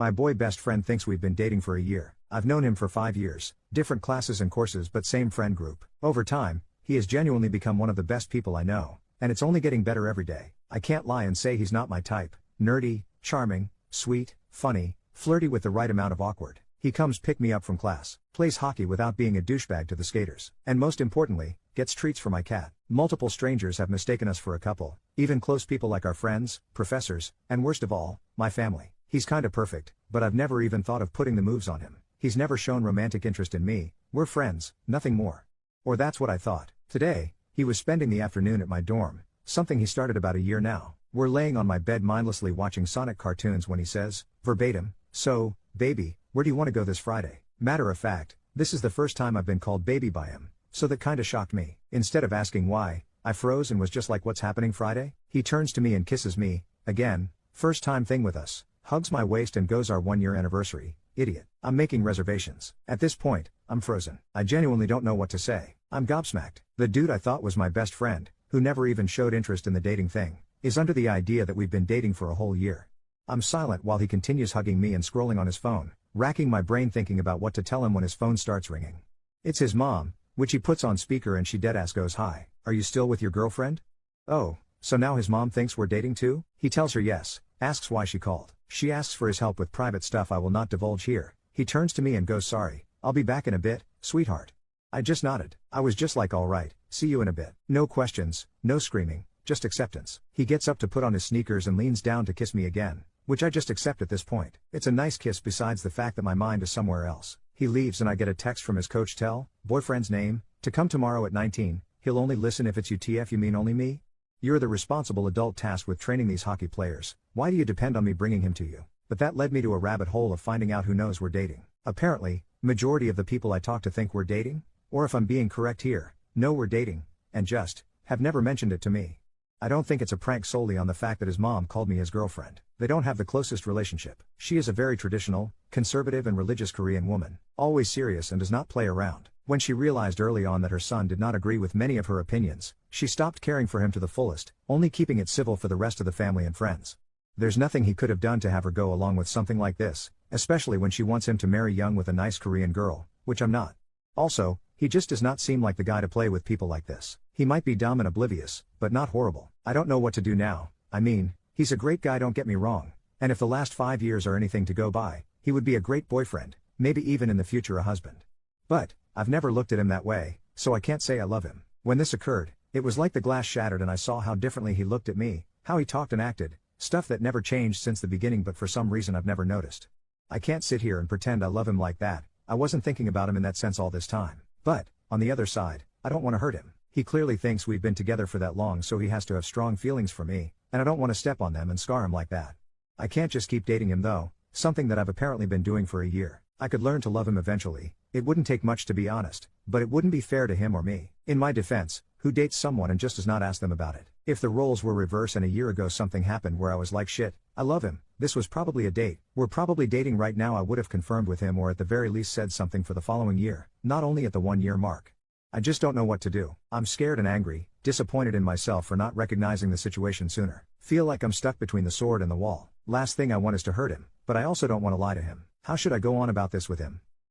My boy best friend thinks we've been dating for a year. I've known him for 5 years, different classes and courses but same friend group. Over time, he has genuinely become one of the best people I know, and it's only getting better every day. I can't lie and say he's not my type. Nerdy, charming, sweet, funny, flirty with the right amount of awkward. He comes pick me up from class, plays hockey without being a douchebag to the skaters, and most importantly, gets treats for my cat. Multiple strangers have mistaken us for a couple, even close people like our friends, professors, and worst of all, my family. He's kinda perfect, but I've never even thought of putting the moves on him. He's never shown romantic interest in me. We're friends, nothing more. Or that's what I thought. Today, he was spending the afternoon at my dorm, something he started about a year now. We're laying on my bed mindlessly watching Sonic cartoons when he says, verbatim, "So, baby, where do you want to go this Friday?" Matter of fact, this is the first time I've been called baby by him, so that kinda shocked me. Instead of asking why, I froze and was just like, what's happening Friday? He turns to me and kisses me, again, first time thing with us, hugs my waist and goes, our 1-year anniversary, idiot. I'm making reservations. At this point, I'm frozen. I genuinely don't know what to say. I'm gobsmacked. The dude I thought was my best friend, who never even showed interest in the dating thing, is under the idea that we've been dating for a whole year. I'm silent while he continues hugging me and scrolling on his phone, racking my brain thinking about what to tell him when his phone starts ringing. It's his mom, which he puts on speaker and she deadass goes, "Hi, are you still with your girlfriend?" Oh, so now his mom thinks we're dating too? He tells her yes, asks why she called. She asks for his help with private stuff I will not divulge here. He turns to me and goes, "Sorry, I'll be back in a bit, sweetheart." I just nodded. I was just like, alright, see you in a bit. No questions, no screaming, just acceptance. He gets up to put on his sneakers and leans down to kiss me again, which I just accept at this point. It's a nice kiss besides the fact that my mind is somewhere else. He leaves and I get a text from his coach, boyfriend's name, to come tomorrow at 19, he'll only listen if it's UTF. You mean only me? You're the responsible adult tasked with training these hockey players. Why do you depend on me bringing him to you? But that led me to a rabbit hole of finding out who knows we're dating. Apparently, majority of the people I talk to think we're dating, or if I'm being correct here, know we're dating, and just, have never mentioned it to me. I don't think it's a prank solely on the fact that his mom called me his girlfriend. They don't have the closest relationship. She is a very traditional, conservative and religious Korean woman, always serious and does not play around. When she realized early on that her son did not agree with many of her opinions, she stopped caring for him to the fullest, only keeping it civil for the rest of the family and friends. There's nothing he could have done to have her go along with something like this, especially when she wants him to marry young with a nice Korean girl, which I'm not. Also, he just does not seem like the guy to play with people like this. He might be dumb and oblivious, but not horrible. I don't know what to do now. I mean, he's a great guy, don't get me wrong, and if the last 5 years are anything to go by, he would be a great boyfriend, maybe even in the future a husband. But, I've never looked at him that way, so I can't say I love him. When this occurred, it was like the glass shattered and I saw how differently he looked at me, how he talked and acted, stuff that never changed since the beginning but for some reason I've never noticed. I can't sit here and pretend I love him like that. I wasn't thinking about him in that sense all this time. But, on the other side, I don't want to hurt him. He clearly thinks we've been together for that long, so he has to have strong feelings for me, and I don't want to step on them and scar him like that. I can't just keep dating him though, something that I've apparently been doing for a year. I could learn to love him eventually. It wouldn't take much to be honest, but it wouldn't be fair to him or me. In my defense, who dates someone and just does not ask them about it? If the roles were reversed and a year ago something happened where I was like, shit, I love him, this was probably a date, we're probably dating right now, I would have confirmed with him or at the very least said something for the following year, not only at the 1-year mark. I just don't know what to do. I'm scared and angry, disappointed in myself for not recognizing the situation sooner. Feel like I'm stuck between the sword and the wall. Last thing I want is to hurt him, but I also don't want to lie to him. How should I go on about this with him?